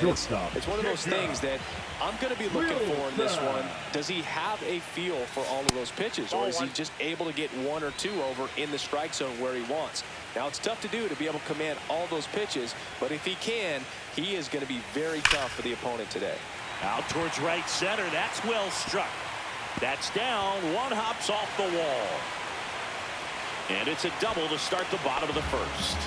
It's one of those things that I'm going to be looking for in this one. Does he have a feel for all of those pitches, or is he just able to get one or two over in the strike zone where he wants? Now, it's tough to do to be able to command all those pitches, but if he can, he is going to be very tough for the opponent today. Out towards right center. That's well struck. That's down. One hops off the wall. And it's a double to start the bottom of the first.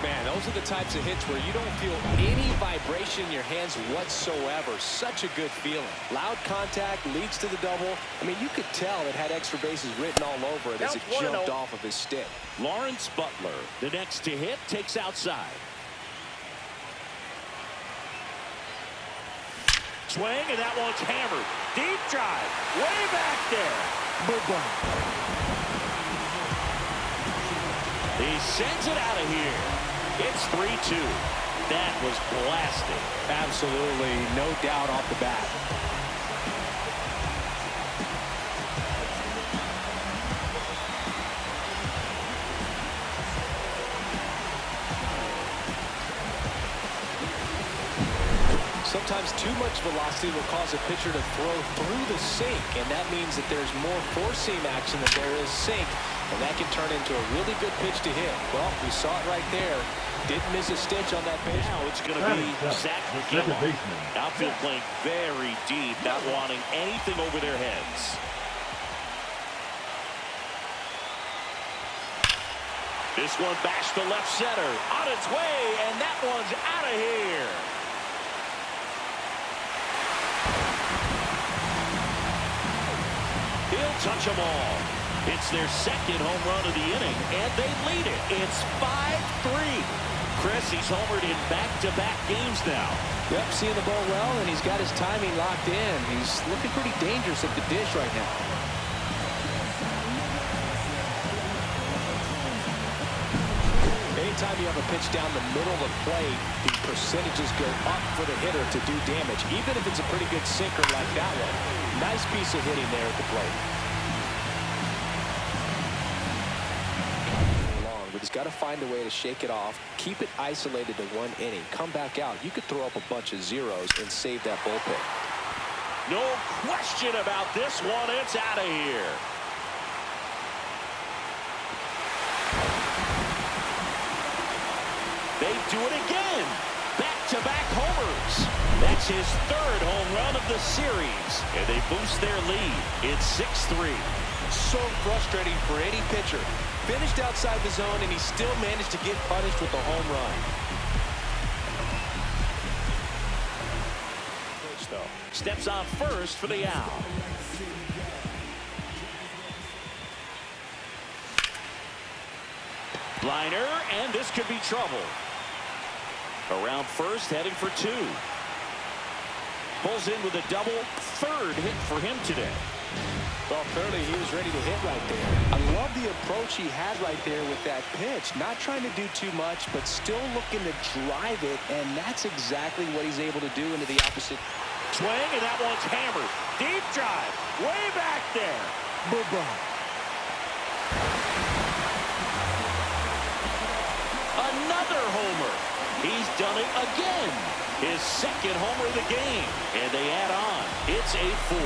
Man, those are the types of hits where you don't feel any vibration in your hands whatsoever. Such a good feeling. Loud contact leads to the double. I mean, you could tell it had extra bases written all over it as it jumped off of his stick. Lawrence Butler, the next to hit, takes outside. Swing, and that one's hammered. Deep drive, way back there. Bye-bye. He sends it out of here. It's 3-2. That was blasted. Absolutely, no doubt off the bat. Sometimes too much velocity will cause a pitcher to throw through the sink, and that means that there's more four-seam action than there is sink, and that can turn into a really good pitch to hit. Well, we saw it right there. Didn't miss a stitch on that pitch. Now it's going to be Zach McGill. Outfield playing very deep, not wanting anything over their heads. This one bashed to left center. On its way, and that one's out of here. He'll touch them all. It's their second home run of the inning, and they lead it. It's 5-3. Chris, he's homered in back-to-back games now. Yep, seeing the ball well, and he's got his timing locked in. He's looking pretty dangerous at the dish right now. Anytime you have a pitch down the middle of the plate, the percentages go up for the hitter to do damage, even if it's a pretty good sinker like that one. Nice piece of hitting there at the plate. But he's got to find a way to shake it off, keep it isolated to one inning, come back out. You could throw up a bunch of zeros and save that bullpen. No question about this one. It's out of here. They do it again. Back-to-back homers. That's his third home run of the series. And they boost their lead. It's 6-3. So frustrating for any pitcher. Finished outside the zone, and he still managed to get punished with a home run. Steps on first for the out. Liner, and this could be trouble. Around first, heading for two. Pulls in with a double. Third hit for him today. Well, clearly he was ready to hit right there. I love the approach he had right there with that pitch. Not trying to do too much, but still looking to drive it, and that's exactly what he's able to do into the opposite. Swing, and that one's hammered. Deep drive, way back there. Bye-bye. Another homer. He's done it again. His second homer of the game. And they add on. It's 8-4.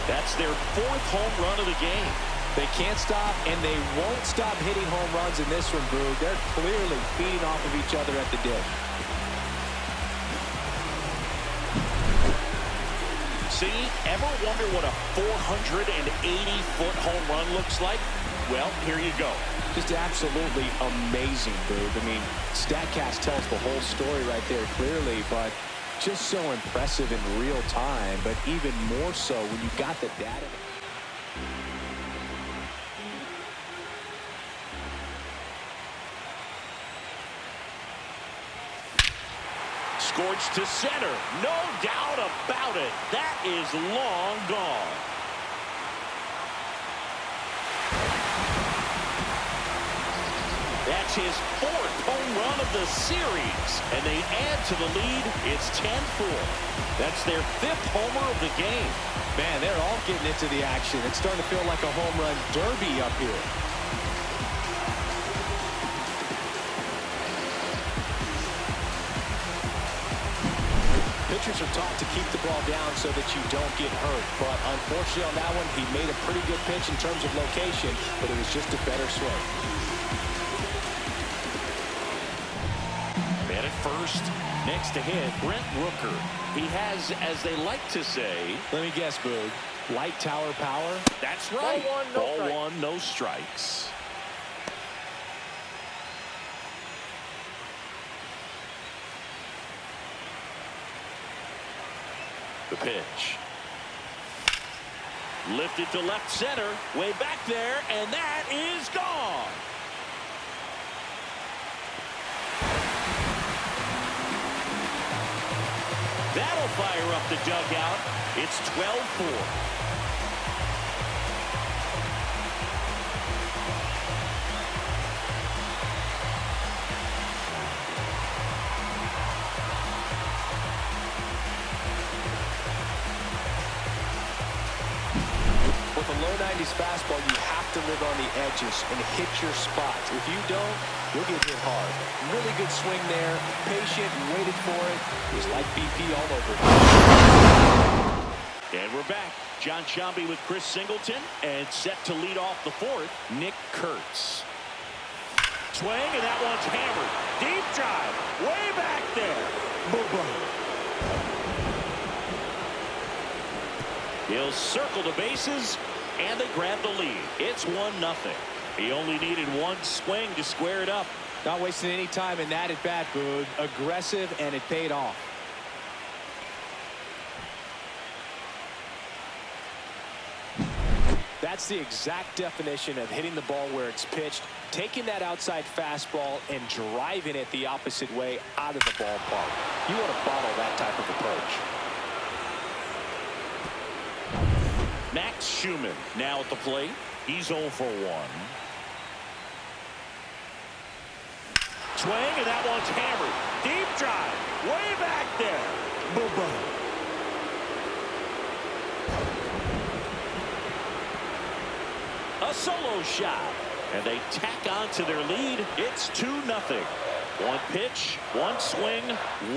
That's their fourth home run of the game. They can't stop, and they won't stop hitting home runs in this one, Brew. They're clearly feeding off of each other at the dish. See, ever wonder what a 480-foot home run looks like? Well, here you go. Just absolutely amazing, dude. I mean, StatCast tells the whole story right there clearly, but just so impressive in real time, but even more so when you got the data. Scorched to center. No doubt about it. That is long gone. That's his fourth home run of the series. And they add to the lead. It's 10-4. That's their fifth homer of the game. Man, they're all getting into the action. It's starting to feel like a home run derby up here. pitchers are taught to keep the ball down so that you don't get hurt. But unfortunately on that one, he made a pretty good pitch in terms of location, but it was just a better swing. Man at first. Next to hit, Brent Rooker. He has, as they like to say, let me guess, Boog, light tower power? That's right. Ball one, no strikes. The pitch. Lifted to left center, way back there, and that is gone. That'll fire up the dugout. It's 12-4. With a low 90s fastball, you have to live on the edges and hit your spots. If you don't, you'll get hit hard. Really good swing there. Patient, waited for it. It was like BP all over. And we're back. John Sciambi with Chris Singleton. And set to lead off the fourth, Nick Kurtz. Swing, and that one's hammered. Deep drive. Way back there. Boom. He'll circle the bases, and they grab the lead. It's 1-0. He only needed one swing to square it up. Not wasting any time in that at bat, Boog. Aggressive, and it paid off. That's the exact definition of hitting the ball where it's pitched, taking that outside fastball and driving it the opposite way out of the ballpark. You want to bottle that type of approach. Max Schumann now at the plate. He's 0 for 1. Swing, and that one's hammered. Deep drive. Way back there. Boom. A solo shot. And they tack on to their lead. It's 2-0. One pitch, one swing,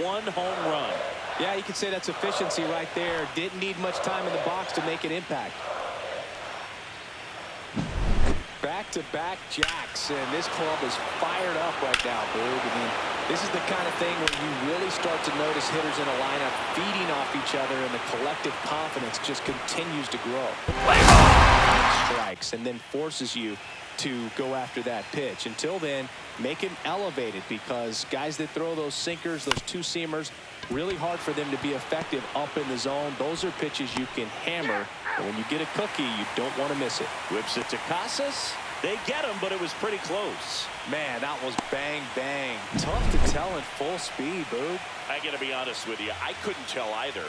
one home run. Yeah, you could say that's efficiency right there. Didn't need much time in the box to make an impact. Back-to-back jacks, and this club is fired up right now, Boog. I mean, this is the kind of thing where you really start to notice hitters in a lineup feeding off each other, and the collective confidence just continues to grow. Strikes, and then forces you to go after that pitch. Until then, make it elevated, because guys that throw those sinkers, those two-seamers, really hard for them to be effective up in the zone. Those are pitches you can hammer, and when you get a cookie, you don't want to miss it. Whips it to Casas. They get him, but it was pretty close. Man, that was bang, bang. Tough to tell in full speed, Boog. I got to be honest with you, I couldn't tell either.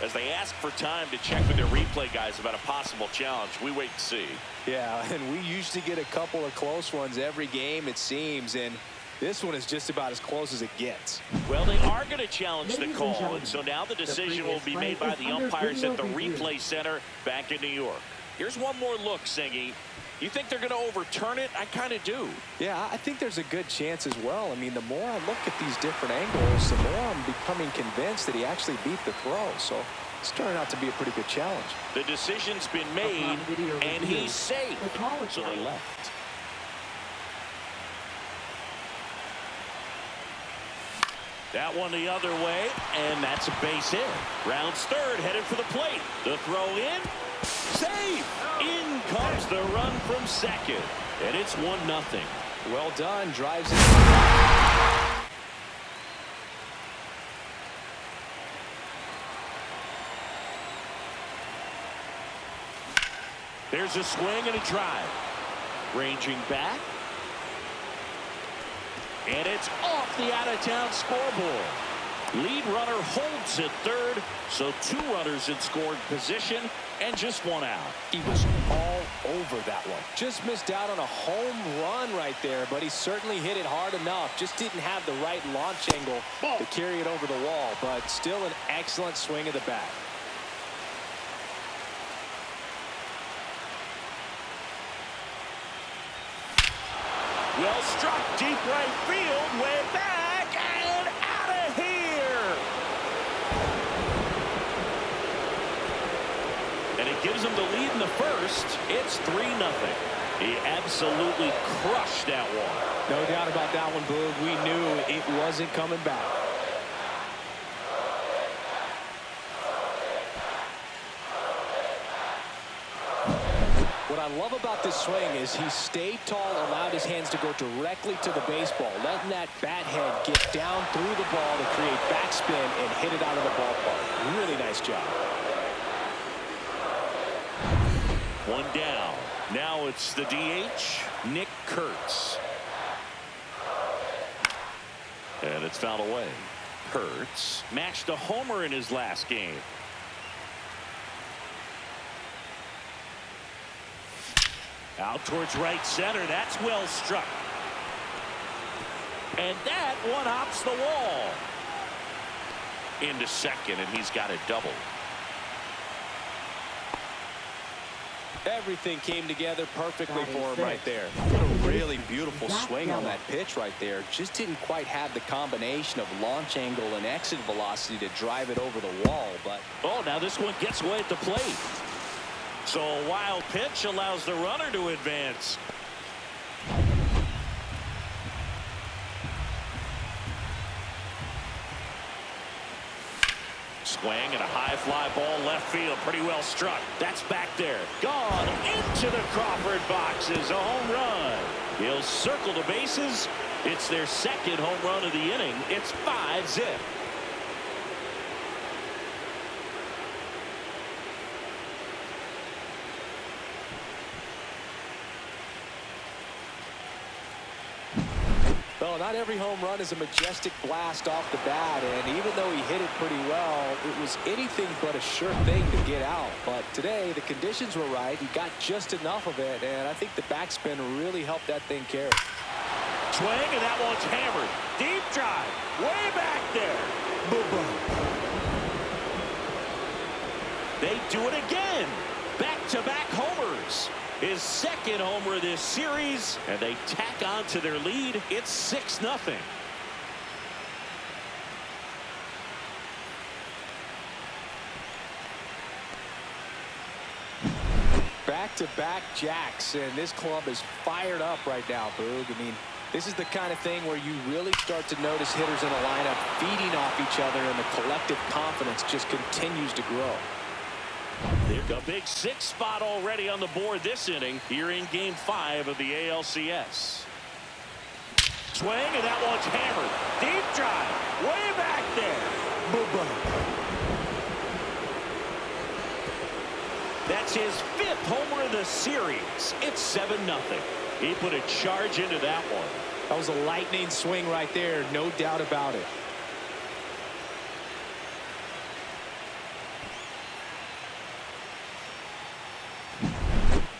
As they ask for time to check with their replay guys about a possible challenge, we wait and see. Yeah, and we usually get a couple of close ones every game, it seems, and this one is just about as close as it gets. Well, they are going to challenge the call, and so now the decision will be made by the umpires at the replay center back in New York. Here's one more look, Singy. You think they're going to overturn it? I kind of do. Yeah, I think there's a good chance as well. I mean, the more I look at these different angles, the more I'm becoming convinced that he actually beat the throw. So it's turning out to be a pretty good challenge. The decision's been made, and he's safe. So they left. That one the other way, and that's a base hit. Rounds third, headed for the plate. The throw in, safe. In comes the run from second, and it's 1-0. Well done, drives it. There's a swing and a drive. Ranging back. And it's off the out-of-town scoreboard. Lead runner holds at third, so 2 runners in scoring position and just 1 out. He was all over that one. Just missed out on a home run right there, but he certainly hit it hard enough. Just didn't have the right launch angle to carry it over the wall, but still an excellent swing of the bat. Well struck, deep right field, way back, and out of here. first. It's 3-0. He absolutely crushed that one. No doubt about that one, Boog. We knew it wasn't coming back. What I love about this swing is he stayed tall, allowed his hands to go directly to the baseball, letting that bat head get down through the ball to create backspin and hit it out of the ballpark. Really nice job. One down. Now it's the DH, Nick Kurtz. And it's fouled away. Kurtz matched a homer in his last game. Out towards right center. That's well struck. And that one hops the wall. Into second, and he's got a double. Everything came together perfectly for him right there. What a really beautiful swing on that pitch right there. Just didn't quite have the combination of launch angle and exit velocity to drive it over the wall. But oh, now this one gets away at the plate. So a wild pitch allows the runner to advance. Swing and a high fly ball left field. Pretty well struck. That's back there. Gone into the Crawford box is a home run. He'll circle the bases. It's their second home run of the inning. It's 5-zip. Well, not every home run is a majestic blast off the bat, and even though he hit it pretty well, it was anything but a sure thing to get out. But today, the conditions were right. He got just enough of it, and I think the backspin really helped that thing carry. Swing, and that one's hammered. Deep drive, way back there. Boom, boom. They do it again. Back-to-back homers. His second homer this series, and they tack on to their lead. It's 6-0. Back-to-back jacks, and this club is fired up right now, Boog. I mean, this is the kind of thing where you really start to notice hitters in a lineup feeding off each other, and the collective confidence just continues to grow. They've got a big 6th spot already on the board this inning here in Game 5 of the ALCS. Swing, and that one's hammered. Deep drive, way back there. Boom, boom. That's his 5th homer of the series. It's 7-0. He put a charge into that one. That was a lightning swing right there, no doubt about it.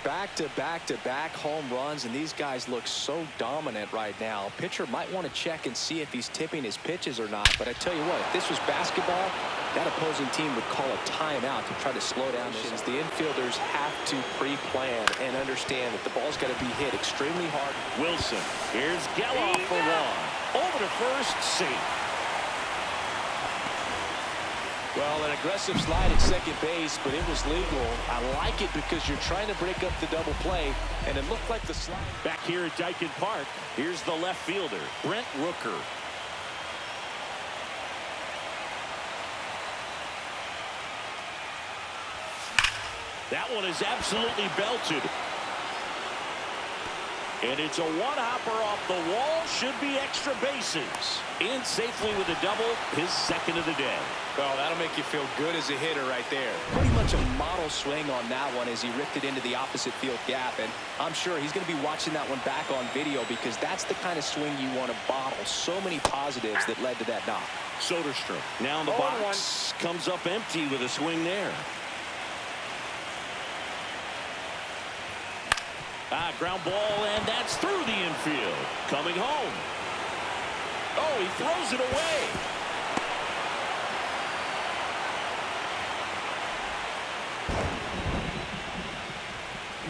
Back-to-back-to-back home runs, and these guys look so dominant right now. Pitcher might want to check and see if he's tipping his pitches or not. But I tell you what, if this was basketball, that opposing team would call a timeout to try to slow down this. The infielders have to pre-plan and understand that the ball's got to be hit extremely hard. Wilson, here's Geloff for one. Over to first, safe. Well, an aggressive slide at second base, but it was legal. I like it because you're trying to break up the double play, and it looked like the slide. Back here at Dyken Park, here's the left fielder, Brent Rooker. That one is absolutely belted. And it's a one-hopper off the wall. Should be extra bases. In safely with a double, his second of the day. Well, that'll make you feel good as a hitter right there. Pretty much a model swing on that one as he ripped it into the opposite field gap. And I'm sure he's going to be watching that one back on video because that's the kind of swing you want to bottle. So many positives that led to that knock. Soderstrom now in the box. Comes up empty with a swing there. Ground ball, and that's through the infield. Coming home. Oh, he throws it away.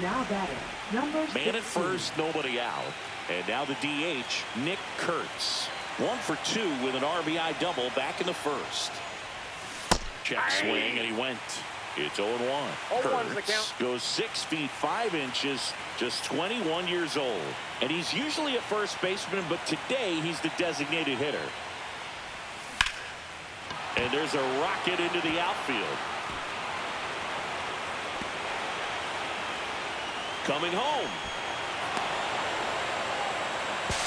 Now batting, number 16. Man at first, nobody out. And now the DH, Nick Kurtz. 1 for 2 with an RBI double back in the first. Check swing, and he went. It's 0-1. 0-1 is the count. Goes 6 feet 5 inches, just 21 years old. And he's usually a first baseman, but today he's the designated hitter. And there's a rocket into the outfield. Coming home.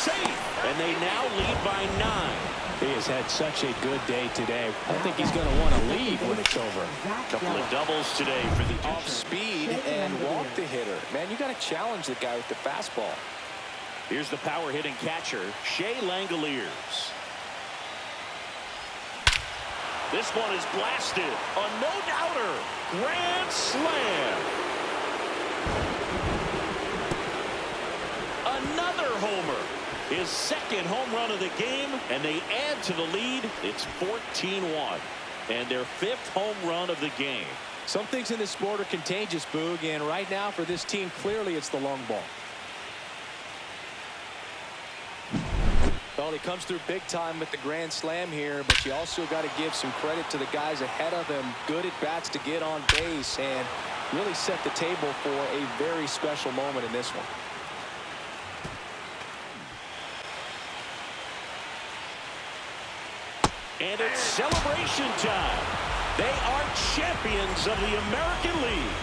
Safe. And they now lead by 9. He has had such a good day today. I think he's going to want to leave when it's over. Couple of doubles today for the Off speed and walk the hitter. Man, you got to challenge the guy with the fastball. Here's the power hitting catcher, Shea Langoliers. This one is blasted. A no-doubter. Grand slam. Another homer. His second home run of the game, and they add to the lead. It's 14-1, and their 5th home run of the game. Some things in this sport are contagious, Boog, and right now for this team, clearly it's the long ball. Well, he comes through big time with the grand slam here, but you also got to give some credit to the guys ahead of him. Good at bats to get on base and really set the table for a very special moment in this one. And it's celebration time. They are champions of the American League.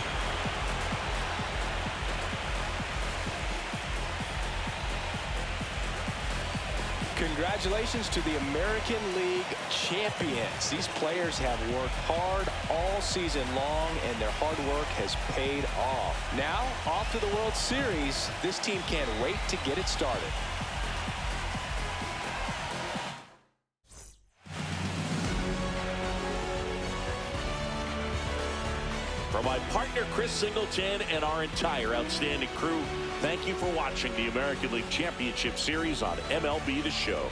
Congratulations to the American League champions. These players have worked hard all season long, and their hard work has paid off. Now, off to the World Series. This team can't wait to get it started. For my partner, Chris Singleton, and our entire outstanding crew, thank you for watching the American League Championship Series on MLB The Show.